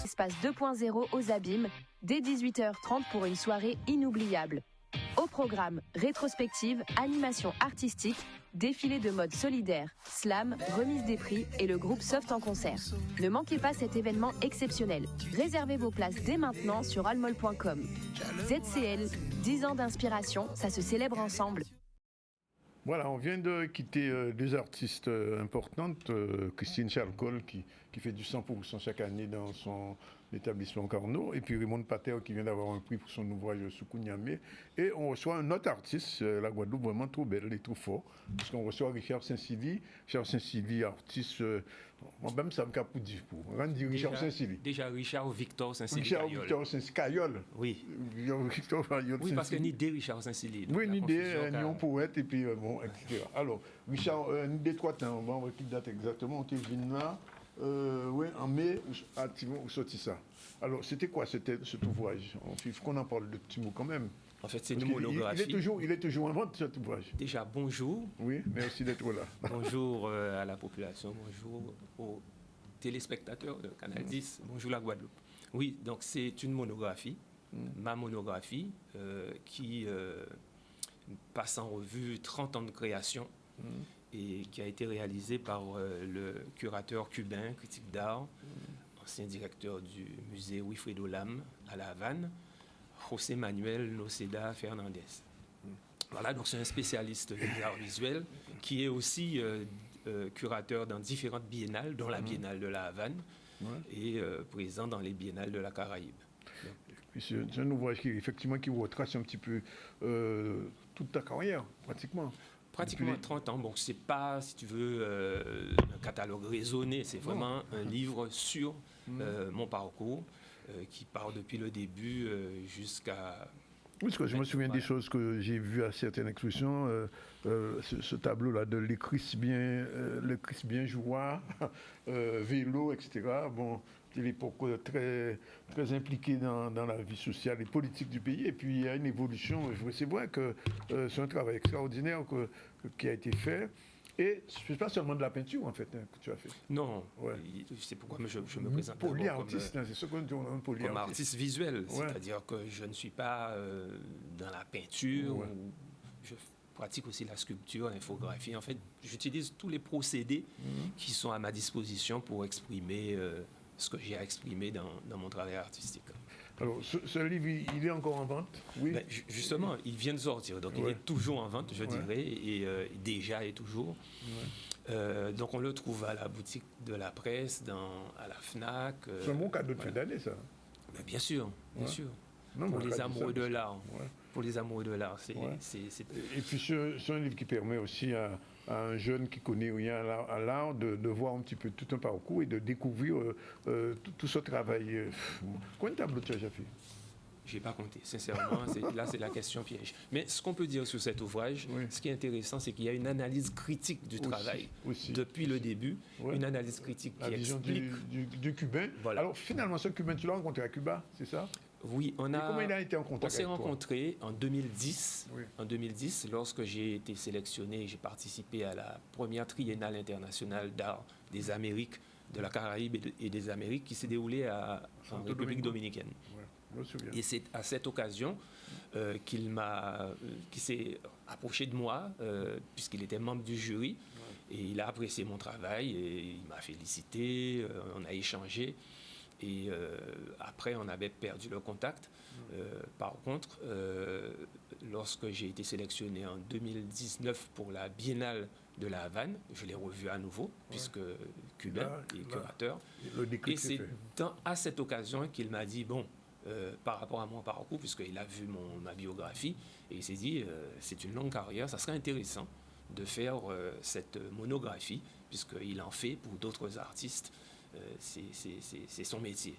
Espace 2.0 aux Abîmes, dès 18h30 pour une soirée inoubliable. Au programme, rétrospective, animation artistique, défilé de mode solidaire, slam, remise des prix et le groupe Soft en concert. Ne manquez pas cet événement exceptionnel. Réservez vos places dès maintenant sur almol.com. ZCL, 10 ans d'inspiration, ça se célèbre ensemble. Voilà, on vient de quitter deux artistes importantes, Christine Charles-Cole qui fait du 100% chaque année dans son établissement Carnot, et puis Raymond Pater qui vient d'avoir un prix pour son ouvrage Soukouniamé. Et on reçoit un autre artiste, la Guadeloupe, vraiment trop belle et trop fort, parce qu'on reçoit Richard Saint-Sylvie. Richard Saint-Sylvie, artiste, moi-même ça me capoute pour. On dit Richard Saint-Sylvie. Déjà Richard Victor Saint-Sylvie. Richard Victor Saint-Sylvie. Oui. Victor Cayol. Oui, parce que ni des Richard Saint-Sylvie. Oui, ni des, ni un poète, et puis bon, etc. Alors, Richard, ni des trois temps, on va voir quelle date exactement, on était venu là. Oui, en mai, on sorti ça. Alors, c'était quoi cet ouvrage? Il faut qu'on en parle de petits mots quand même. En fait, c'est une monographie. Il est toujours en vente, cet ouvrage. Déjà, bonjour. Oui, merci d'être là. Bonjour à la population, bonjour aux téléspectateurs de Canal 10, bonjour la Guadeloupe. Oui, donc c'est une monographie, ma monographie, qui passe en revue 30 ans de création. Et qui a été réalisé par le curateur cubain, critique d'art, ancien directeur du musée Wilfredo Lam à La Havane, José Manuel Noceda Fernandez. Voilà, donc c'est un spécialiste des arts visuels qui est aussi curateur dans différentes biennales, dont la biennale de La Havane, et présent dans les biennales de la Caraïbe. C'est un ouvrage qui retrace un petit peu toute ta carrière, pratiquement. Pratiquement 30 ans. Bon, c'est pas, si tu veux, un catalogue raisonné. C'est vraiment un livre sur mon parcours qui part depuis le début jusqu'à... Oui, parce que je me souviens des choses que j'ai vues à certaines expositions. Ce tableau-là de le Christ bien joueur, vélo, etc. Bon, c'est l'époque très, très impliquée dans la vie sociale et politique du pays. Et puis, il y a une évolution. C'est vrai que c'est un travail extraordinaire qui a été fait. Et ce n'est pas seulement de la peinture, en fait, que tu as fait. Non, c'est pourquoi je me présente polyartiste, c'est ce qu'on dit, polyartiste. Comme artiste visuel, c'est-à-dire que je ne suis pas dans la peinture, ou je pratique aussi la sculpture, l'infographie. En fait, j'utilise tous les procédés qui sont à ma disposition pour exprimer ce que j'ai à exprimer dans mon travail artistique. Alors, ce livre, il est encore en vente? Oui. Ben, justement, il vient de sortir, donc il est toujours en vente, je dirais, et déjà et toujours. Donc, on le trouve à la boutique de la presse, à la FNAC. C'est un bon cadeau de fin d'année, ça. Ben, bien sûr, bien sûr. Non, pour les amoureux de l'art. Pour les amoureux de l'art. Et puis, c'est un livre qui permet aussi à un jeune qui connaît rien à l'art de voir un petit peu tout un parcours et de découvrir tout ce travail. Combien de tableaux tu as déjà fait? Je n'ai pas compté, sincèrement. Là, c'est la question piège. Mais ce qu'on peut dire sur cet ouvrage, ce qui est intéressant, c'est qu'il y a une analyse critique du travail. Depuis le début, une analyse critique qui explique... Du cubain. Voilà. Alors, finalement, ce cubain, tu l'as rencontré à Cuba, c'est ça? Oui, comment il a été en contact? On s'est rencontrés en 2010. En 2010, lorsque j'ai été sélectionné, j'ai participé à la première triennale internationale d'art des Amériques, de la Caraïbe et des Amériques, qui s'est déroulée en République dominicaine. Et c'est à cette occasion qu'il s'est approché de moi, puisqu'il était membre du jury, et il a apprécié mon travail, et il m'a félicité, on a échangé. Et après, on avait perdu le contact. Par contre, lorsque j'ai été sélectionné en 2019 pour la Biennale de La Havane, je l'ai revu à nouveau, puisque cubain et curateur. Et c'est à cette occasion qu'il m'a dit, bon, par rapport à mon parcours, puisqu'il a vu ma biographie, et il s'est dit, c'est une longue carrière, ça serait intéressant de faire cette monographie, puisqu'il en fait pour d'autres artistes. C'est son métier.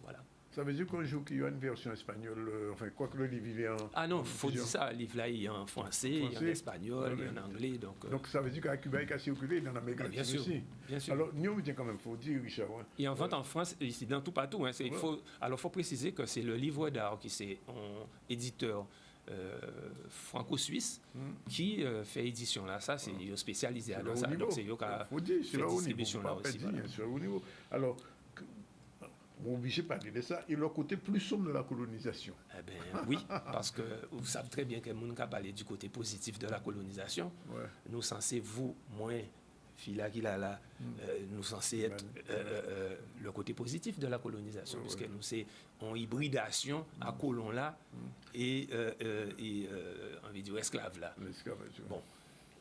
Voilà. Ça veut dire qu'un jour qu'il y a une version espagnole, enfin, quoi que le livre il est en... Ah non, il faut dire ça, le livre là, il est en français, il est en espagnol, il est en anglais. Donc ça veut dire qu'à Cuba, il a circulé dans l'Amérique latine aussi. Bien sûr. Alors, nous, quand même, il faut dire, Richard. Et en vente en France, ici, dans tout partout. Il faut préciser que c'est le livre d'art qui c'est un éditeur franco-suisse qui fait édition là. Ça, c'est spécialisé dans ça. Donc, c'est eux qui a fait distribution là aussi. C'est au niveau. Alors, obligé de parler de ça, et le côté plus sombre de la colonisation. Eh bien, oui, parce que vous savez très bien que les gens qui parlé du côté positif de la colonisation, nous censés, vous, moi, Fila qui là, nous censés être le côté positif de la colonisation, puisque nous c'est en hybridation à colon là et on va dire esclave là. Bon,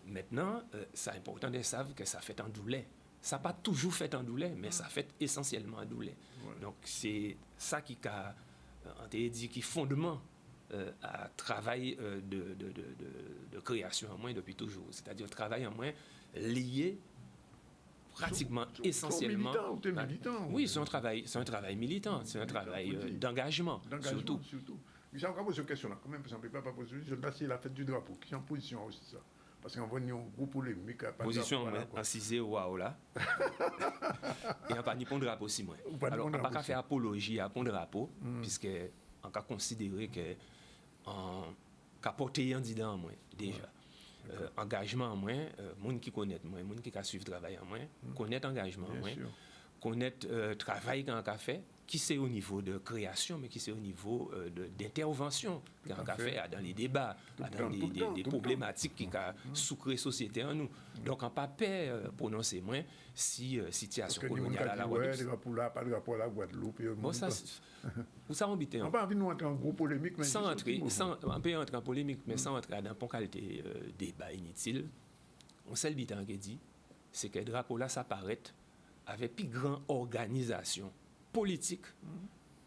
maintenant, c'est important de savoir que ça fait en doulet. Ça n'a pas toujours fait en doulet, mais ça fait essentiellement en doulet. Donc, c'est ça qui a, on t'a dit, qui fondement à travail de création en moins depuis toujours. C'est-à-dire travail en moins lié pratiquement essentiellement. Militant, oui, c'est un travail militant, c'est un travail d'engagement, surtout. J'ai encore posé une question là, quand même, parce qu'on ne peut pas poser. Je ne sais pas si la fête du drapeau, qui est en position aussi ça. Parce qu'on voit une gros polémique. Position en cisé ou à là. Et on pas ni pon drapeau aussi moins. Alors, on n'a pas qu'à faire apologie à pon drapeau, puisque on a considéré que en porté un disant en moins déjà. Engagement en moins, monde qui connaît moins, monde qui a suivi le travail en moins, connaître engagement en moins, connaître travail qu'on a fait, qui c'est au niveau de création, mais qui c'est au niveau d'intervention qu'on a fait dans les débats, dans des problématiques qui ont soucré la société en nous. Donc, on n'a pas peur prononcer moins si situation coloniale à la Guadeloupe. Pas de rapport à la Guadeloupe. Bon, ça, où ça embêté. On n'a pas envie de nous entrer en gros polémique. Mais on peut entrer en polémique, mais sans entrer dans une qualité débat inutile. On sait le bitan qui dit, c'est que le drapeau là s'apparaît avec plus grande organisation politique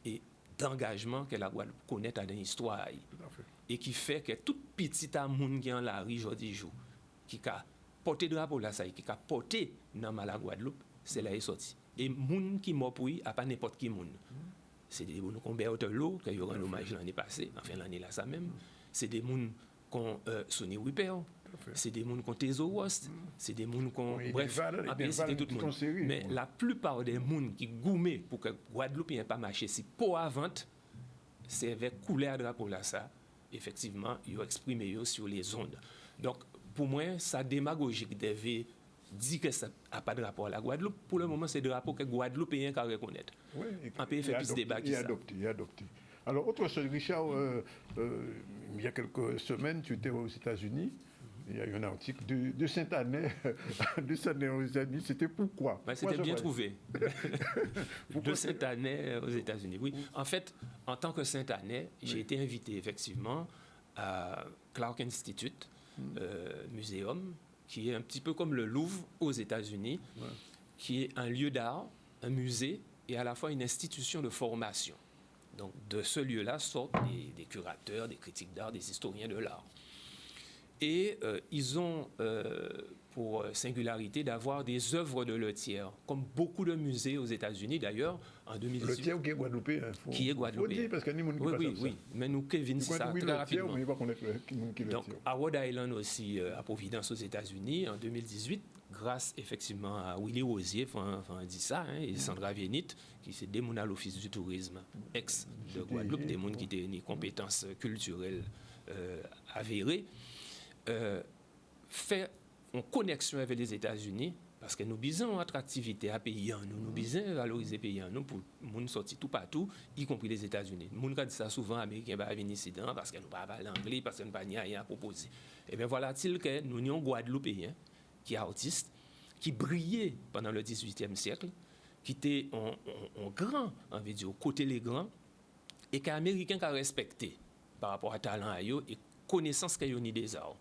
et d'engagement que la Guadeloupe connaît dans l'histoire. Et qui fait que tout petit amoun qui est en la rue aujourd'hui, qui a porté le drapeau là, qui a porté dans la Guadeloupe, c'est là qu'il est sorti. Et moun qui m'a pour lui, à pas n'importe qui moun. C'est des moun qu'on béote l'eau, qui ont un hommage l'année passée, enfin l'année là ça même. C'est des moun qu'on Sonny Whipper. C'est des gens qui ont Tezo West, c'est des gens qui ont. Bref, c'était tout le monde. Mais la plupart des gens qui goumaient pour que Guadeloupe n'ait pas marché si pour avant, c'est avec couleur de drapeau là, ça, effectivement, ils ont exprimé sur les ondes. Donc, pour moi, ça démagogique devait dire que ça n'a pas de rapport à la Guadeloupe. Pour le moment, c'est le rapport que Guadeloupe est qu'à reconnaître. Oui, un pays fait plus de débat que ça. Il est adopté. Alors, autre chose, Richard, il y a quelques semaines, tu étais aux États-Unis. Il y a eu un article de Saint-Année, aux États-Unis. C'était pourquoi? C'était bien trouvé. De Saint-Année aux États-Unis, oui. En fait, en tant que Saint-Année, j'ai été invité effectivement à Clark Institute, muséum, qui est un petit peu comme le Louvre aux États-Unis, qui est un lieu d'art, un musée et à la fois une institution de formation. Donc, de ce lieu-là sortent des curateurs, des critiques d'art, des historiens de l'art. Et ils ont pour singularité d'avoir des œuvres de Letière, comme beaucoup de musées aux États-Unis d'ailleurs, en 2018. Letière qui est guadeloupéen. Qui est guadeloupéen. Parce qu'il y a des gens qui oui. Mais nous, Kevin, c'est ça très rapidement. Donc, à Rhode Island aussi, à Providence aux États-Unis, en 2018, grâce effectivement à Willy Rosier, enfin dit ça, et Sandra Vénit, qui s'est démon à l'Office du tourisme ex de Guadeloupe, des gens qui ont des compétences culturelles avérées. Fait en connexion avec les États-Unis parce que nous bisons attractivité à pays nous bisons valoriser pays nous pour monde sortir tout partout y compris les États-Unis. Monde qui dit ça souvent américain va venir ici parce que nous pas parler anglais parce que nous pas rien à proposer. Et bien voilà-t-il que nous sommes Guadeloupéens qui est artiste qui brillait pendant le 18e siècle qui était en grand envie de dire côté les grands et qu'américain qui a respecté par rapport à talent à eux et connaissance qu'il y a des arts.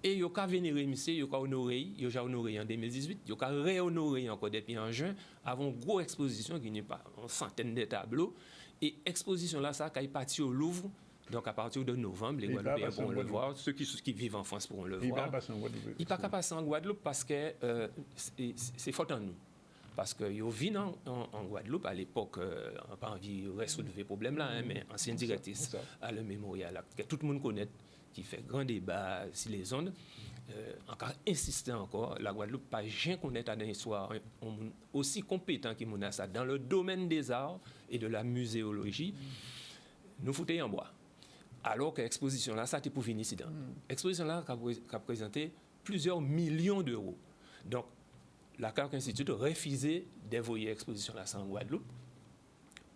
Et il y a vénéré, monsieur, il y a honoré, il y a honoré en 2018, il y a réhonoré encore depuis en juin, avant une grosse exposition qui n'est pas une centaine de tableaux. Et exposition là, ça, quand il est parti au Louvre, donc à partir de novembre, les Guadeloupéens pourront le voir, ceux qui vivent en France pourront le voir. Il ne peut pas passer en Guadeloupe parce que c'est faute en nous. Parce que yo vin en Guadeloupe à l'époque, on n'a pas envie de résoudre le problème là, mais ancienne directrice à le mémorial, que tout le monde connaît, qui fait grand débat sur les ondes, encore insister encore, la Guadeloupe pas jamais connaître à l'histoire aussi compétent qui a ça dans le domaine des arts et de la muséologie, nous foutons en bois. Alors que l'exposition là, ça c'était pour venir ici. L'exposition là a présenté plusieurs millions d'euros. Donc la Clark Institute refusait d'envoyer l'exposition là en Guadeloupe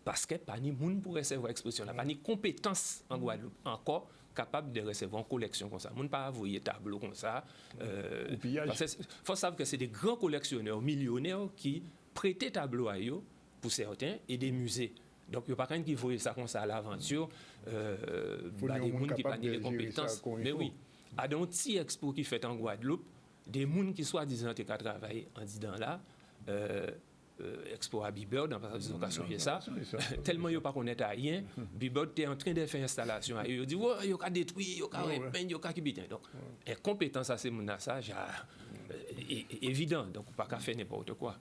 parce que pas ni monde pour recevoir exposition là, pas ni compétence en Guadeloupe encore capable de recevoir une collection comme ça. Monde pas envoyer tableau comme ça. Parce que faut savoir que c'est des grands collectionneurs millionnaires qui prêtaient tableau à eux pour certains et des musées. Donc, il n'y a pas quelqu'un qui voit ça comme ça à l'aventure. Des gens qui n'ont pas les compétences. Mais oui, à un petit expo qui fait en Guadeloupe, des gens qui soi-disant travaillent en disant là, expo à Bibird, dans la occasion de ça, tellement ils ne connaissent pas rien, Bibird est en train de faire installation. Ils disent, il y a détruit, il y a repeindre, il y a kibiter. Donc, les compétences à ces gens-là, ça, c'est évident. Donc, on ne peut pas faire n'importe quoi.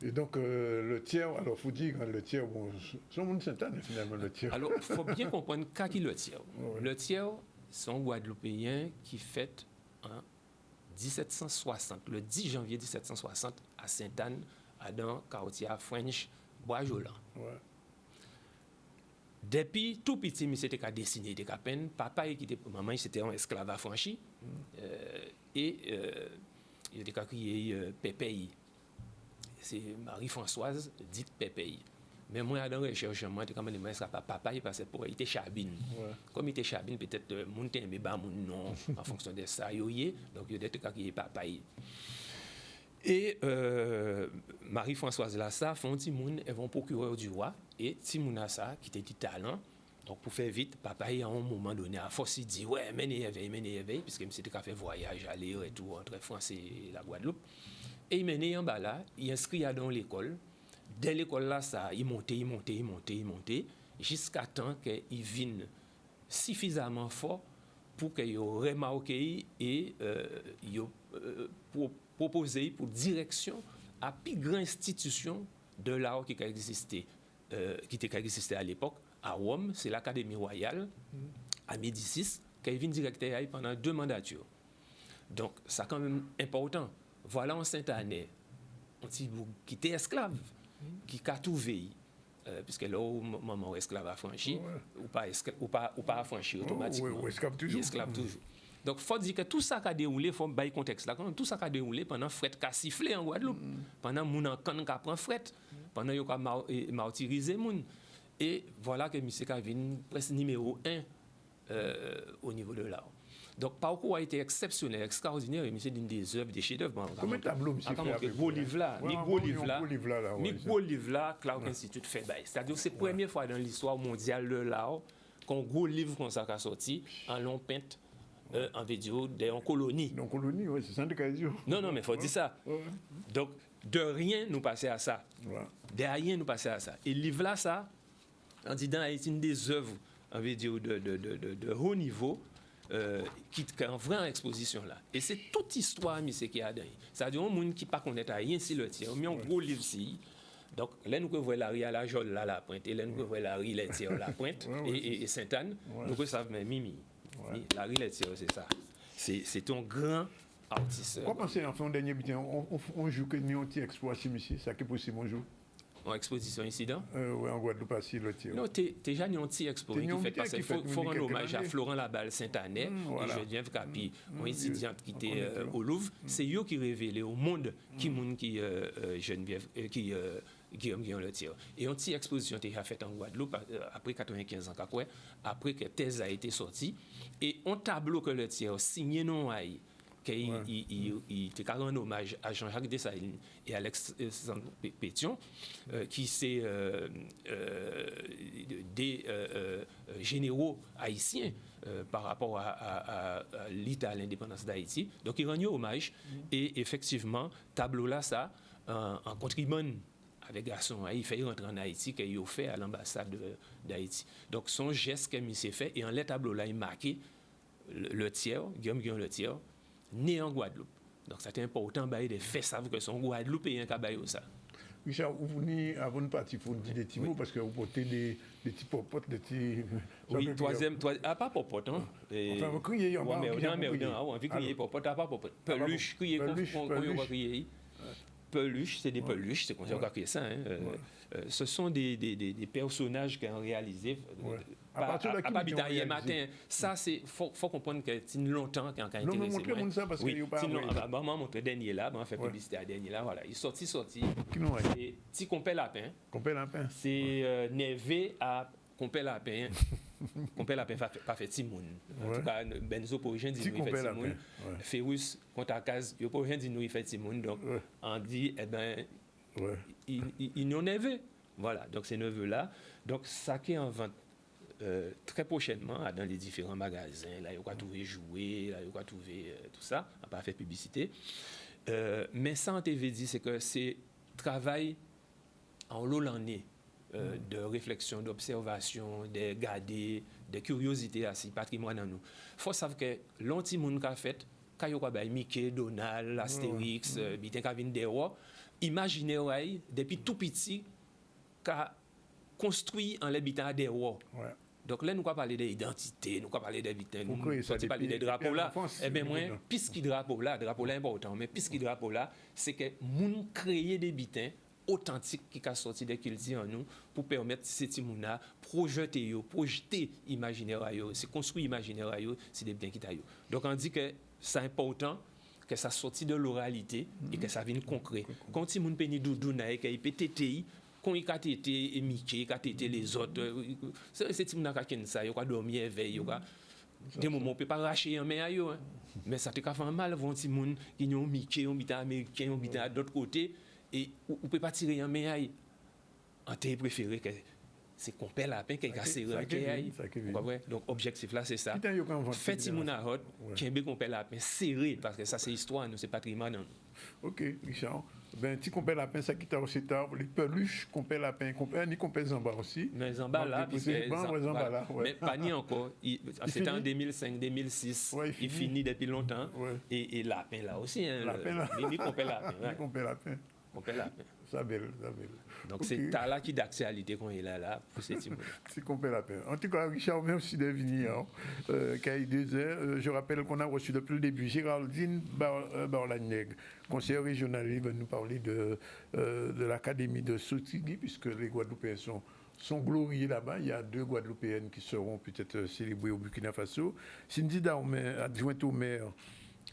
Et donc, le tiers, alors il faut dire, le tiers, bon, c'est un monde Sainte-Anne, finalement, le tiers. Alors, il faut bien comprendre qui est le tiers. Le tiers, c'est un Guadeloupéen qui fête en 1760, le 10 janvier 1760, à Sainte-Anne, à dans quartier French, Bois-Jolan. Depuis tout petit, il s'était dessiné, il était à peine. Papa et maman, c'était un esclave affranchi. Il était crié Pépéi. C'est Marie-Françoise, dite Pépéi. Mais moi, dans la recherche, moi, j'étais quand même papa, il passait pour il était chabine. Comme il était chabine, peut-être mon temps, mais mon nom, en fonction de ça, donc il était crié papa. Et Marie-Françoise Lassa, font Timoun, elles vont procureur du roi, et Timoun Lassa, qui était du talent. Donc, pour faire vite, papa, à un moment donné, à force, il dit, ouais, menez éveil, puisque c'était qu'à faire voyage, aller et tout, entre France et la Guadeloupe. Et il menait en bas là, il inscrit dans l'école. Dès l'école là, ça, il montait, jusqu'à temps qu'il vienne suffisamment fort pour qu'il remarque et il proposé pour direction à plus grande institution de l'art qui existait à l'époque. À Rome, c'est l'Académie royale, à Médicis, qu'il vient directeur pendant 2 mandatures. Donc, c'est quand même important. Voilà en Sainte-Anne, qui était esclave, qui a tout veillé, puisque là, au moment où esclave affranchi, ou pas affranchi automatiquement. Esclave toujours. Esclave toujours. Donc, il faut dire que tout ça qui a déroulé, il faut bailler contexte là, tout ça qui a déroulé pendant fret qui a sifflé en Guadeloupe, pendant mon encan qui a pris fret, pendant qu'il a martyrisé moun. Et voilà que M. Kavin, presque numéro 1 au niveau de l'art. Donc, le parcours a été exceptionnel, extraordinaire, et c'est une des œuvres, des chefs-d'œuvre. Combien de tableaux, M. fait gros livre là, gros livre là, Clark Institute fait. C'est-à-dire que c'est la première fois dans l'histoire mondiale de l'art qu'un gros livre comme ça a sorti, en long peinte, en vidéo, en colonie. En colonie, oui, c'est ça de Casio. Non, mais il faut dire ça. Donc, de rien, nous passer à ça. De rien, nous passer à ça. Et le livre là, ça, en disant, c'est une des œuvres en vidéo de haut niveau. Qui est en vraie exposition là. Et c'est toute histoire, mais c'est qui a dedans. C'est-à-dire, un monde qui ne connaît pas rien sur le tiers, mais un gros livre ici. Donc, là, nous voyons la rue à la Jolle, là, la pointe, et là, nous voyons la rue les tiers, la pointe, et Sainte-Anne. Nous savons même Mimi. La rue les tiers, c'est ça. C'est un grand artiste. Quoi penser, en fait, un dernier bulletin, on joue que nous, un petit exploit ici, ça qui est possible, on joue. En exposition incident? Oui, en Guadeloupe, aussi, le tir. Non, t'es déjà un petit exposé qui fait parce qu'il faut rendre hommage à Florent Laballe Saint-Annais et Geneviève Capi, une étudiante qui était au Louvre. C'est eux qui révélaient au monde qui Geneviève, qui Guillaume le tir. Et une petite exposition a été faite en Guadeloupe après 95 ans, après que thèse a été sortie. Et un tableau que le tir signé non aïe. Il était rend hommage à Jean-Jacques Dessalines et à Alexandre Pétion, qui c'est des généraux haïtiens par rapport à l'État, à l'indépendance d'Haïti. Donc, il rend hommage. Et effectivement, tableau là, ça, en contribuant avec garçon, il fait rentrer en Haïti, qu'il a fait à l'ambassade d'Haïti. Donc, son geste qu'il s'est fait, et en le tableau là, il marqué le tiers, Guillaume le tiers, né en Guadeloupe. Donc, c'est important de faire savoir que son Guadeloupéen qui a baillé ça. Richard, vous venez avant de partir, il faut dire des petits mots parce que vous portez des petits popotes, des petits. Oui, troisième, pas popote, hein. Enfin, vous criez en bas. On va crier popote, pas popote. Peluche, crier qu'on va crier. Peluche, c'est des peluches, c'est comme ça qu'on va crier ça. Ce sont des personnages qu'on a réalisés. habitat hier matin. Ça, c'est faut comprendre que c'est longtemps qu'on a intéressé. Non, mais montrez-moi ça parce que il pas. Bah, moi montre dernier là, on fait publicité à dernier là, voilà. Il sorti. Qui nous Et petit compé lapin. Compé lapin. C'est névé à compé lapin. Compé lapin pas fait Timoun. En tout cas, Benzo pour rien dit nous fait Timoun. Ferrus contre Akaz, yo pour rien dit nous fait Timoun. Donc on dit eh ben ils nous névé. Voilà, donc ces neveux-là. Donc, ça qui est en vente très prochainement dans les différents magasins. Là, il y a trouver jouets, là, il y a trouver tout ça. On n'a pas fait publicité. Mais ça, on t'avait dit, c'est que c'est travail en l'année de réflexion, d'observation, de garder, de curiosité à ce patrimoine en nous. Il faut savoir que l'anti-monde qu'a fait, quand il y a Mickey, Donald, Astérix, Bitin Kavin Dewa, imaginez depuis tout petit, qu'a construit en l'habitat des rois. Donc là, nous allons parler d'identité, nous allons parler des victimes, nous allons parler des drapeaux là. Eh bien, moi, puisqu'il drapeau là est important, mais puisqu'il drapeau là, c'est que nous créer des bitins authentiques qui sont sortis des cultures en nous pour permettre ces petits-mounas projeter imaginaire, c'est construire imaginaire, c'est des biens qui taillent. Donc on dit que c'est important que ça sortit de l'oralité et que ça vienne concret. Quand petit moun peni doudou na et qu'il peut téter quand il a tété et Mickey, il a tété les autres, c'est petit moun ka ken ça, il a dormi éveil, des moments on peut pas racher en main mais ça te fait mal voir petit moun qui ont Mickey, on bita américain, on bita d'autre côté et on peut pas tirer en main en t'es préféré que c'est qu'on perd la peine qu'il a serré donc objectif là c'est ça fait Timouna Hot qui qu'on perd la peine serré parce que ça c'est histoire nous c'est patrimoine. OK Richard, ben tu qu'on perd la peine ça qui t'a aussi tard les peluches qu'on perd la peine ni qu'on perd Zamba aussi mais Zamba là mais pas ni encore c'était en 2005 2006 il finit depuis longtemps et la peine là aussi ni qu'on perd la peine ça belle. Donc c'est là qui d'actualité qu'on est là pour ces petits mots. C'est qu'on paie la peine. En tout cas, Richard, merci d'être venu. Je rappelle qu'on a reçu depuis le début Géraldine Barlagnègre, conseillère régionale, qui va nous parler de l'académie de Sotigui, puisque les Guadeloupéens sont glorieux là-bas. Il y a 2 Guadeloupéennes qui seront peut-être célébrées au Burkina Faso. Cindy Darmer, adjointe au maire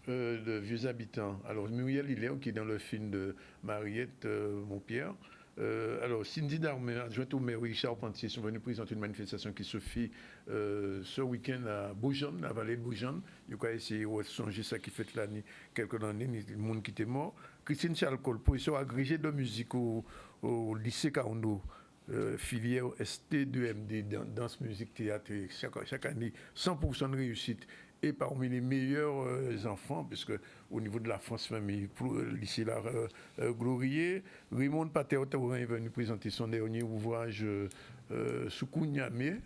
de Vieux Habitants. Alors, Muriel Hilaire, qui est dans le film de Mariette Montpierre. Alors, Cindy Darmer, adjointe au maire Richard Pentier, sont venus présenter une manifestation qui se fait ce week-end à Beaujean, la vallée de Beaujean. Il y a essayé de songer ça qui fait l'année, quelques années, le monde qui était mort. Christine Chalcol, professeure agrégée de musique au lycée Kaondo. Filière ST2MD, danse, musique, théâtre, chaque année, 100% de réussite. Et parmi les meilleurs enfants, puisque au niveau de la France famille, lycée là, glorieux, Raymond Pater-Taurin est venu présenter son dernier ouvrage Soukounyamé.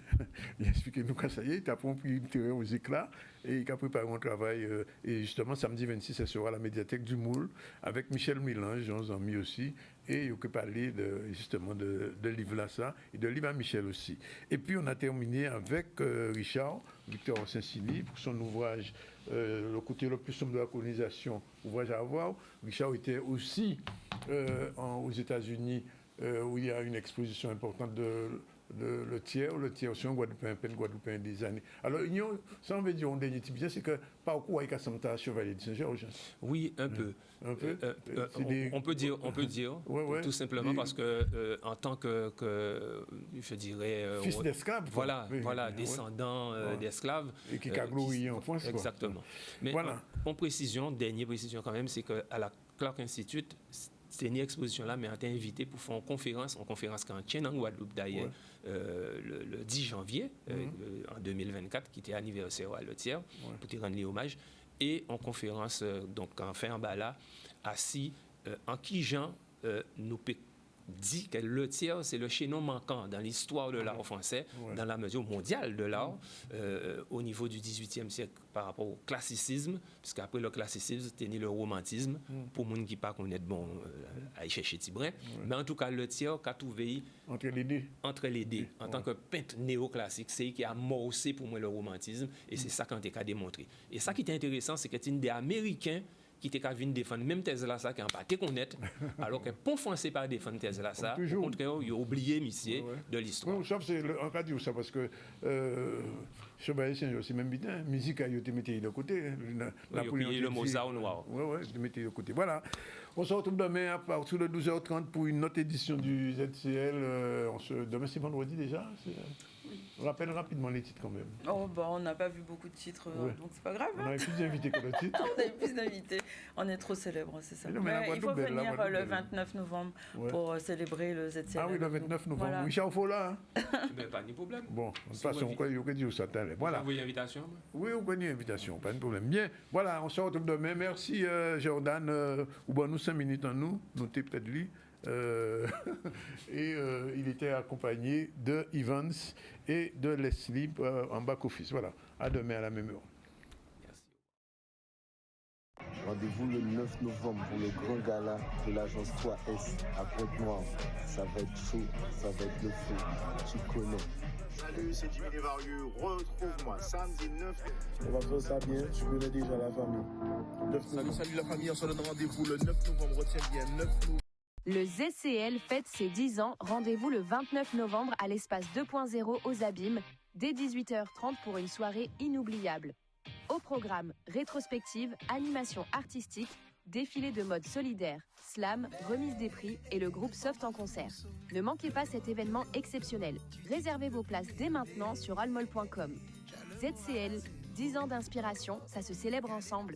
Il a expliqué nous quand ça y est, il a pris le terrain aux éclats et il a préparé un travail. Et justement, samedi 26, ça sera à la médiathèque du Moule avec Michel Mélange, Jean Zami aussi. Et il a parlé justement de livre là, ça, et de livre à Michel aussi. Et puis on a terminé avec Richard, Victor Saint-Sini, pour son ouvrage Le côté le plus sombre de la colonisation, ouvrage à voir. Richard était aussi aux États-Unis, où il y a une exposition importante le tiers aussi un Guadeloupéen des années. Alors, ça on veut dire, un dernier type, c'est que parcours avec Assamta Chevalier de Saint-Georges. Oui, un peu. On peut dire, tout simplement parce que en tant que je dirais fils d'esclaves, voilà, descendant d'esclaves et qui a glorifié en France. Exactement. Mais voilà. Dernière précision quand même, c'est que à la Clark Institute, c'est une exposition là, mais on a été invité pour faire une conférence qu'on tient en Guadeloupe d'ailleurs le 10 janvier en 2024, qui était anniversaire à le tiers, pour te rendre hommage. Et en conférence, donc en fin en bas là, assis, en qui Jean nous dit que le tiers, c'est le chaînon manquant dans l'histoire de l'art français, dans la mesure mondiale de l'art, au niveau du XVIIIe siècle par rapport au classicisme, puisqu'après le classicisme, c'était né le romantisme, pour les gens qui ne pas connaître, à y chercher Tibrin. Mais en tout cas, le tiers qu'a trouvé entre les deux. En tant que peintre néoclassique, c'est qui a morcé pour moi le romantisme, et c'est ça qu'on a démontré. Et ça qui est intéressant, c'est que c'est des Américains qui était qu'à venir défendre même thèse là ça qui en pas connaître alors que pour français pas défendre thèse là ça au contraire il a oublié monsieur de l'histoire. Oui, sauf c'est en cas de ça parce que Chevalier Saint-Georges c'est même bien musique a été mis de côté le Mozart noir. Oui, de mettre de côté. Voilà. On se retrouve demain à partir de 12h30 pour une autre édition du ZCL. Demain c'est vendredi déjà. On rappelle rapidement les titres quand même. Oh, on n'a pas vu beaucoup de titres, donc c'est pas grave. On avait plus d'invités que de titres. On avait plus d'invités. On est trop célèbres, c'est ça. Mais il faut venir le 29 novembre pour célébrer le ZCL. Ah oui, le 29 novembre. Voilà. Richard Fola. Pas de problème. Bon, de toute façon, on peut dire ça. Voilà. Vous avez une invitation? Oui, on connaît une invitation, pas de problème. Bien, voilà, on se retrouve demain. Merci Jordan. Nous 5 minutes en nous, notez peut-être lui. Et il était accompagné de Evans et de Leslie en back-office. Voilà, à demain à la même heure. Merci. Rendez-vous le 9 novembre pour le grand gala de l'agence 3S à Pointe-Noire. Ça va être chaud, ça va être le feu. Tu connais. Salut, c'est Jimmy Desvarieux. Retrouve-moi samedi 9. On va faire ça bien, tu connais déjà la famille. Salut la famille, on se donne rendez-vous le 9 novembre. Retiens bien, 9 novembre. Le ZCL fête ses 10 ans. Rendez-vous le 29 novembre à l'espace 2.0 aux Abîmes, dès 18h30 pour une soirée inoubliable. Au programme, rétrospective, animation artistique, défilé de mode solidaire, slam, remise des prix et le groupe Soft en concert. Ne manquez pas cet événement exceptionnel. Réservez vos places dès maintenant sur almol.com. ZCL, 10 ans d'inspiration, ça se célèbre ensemble.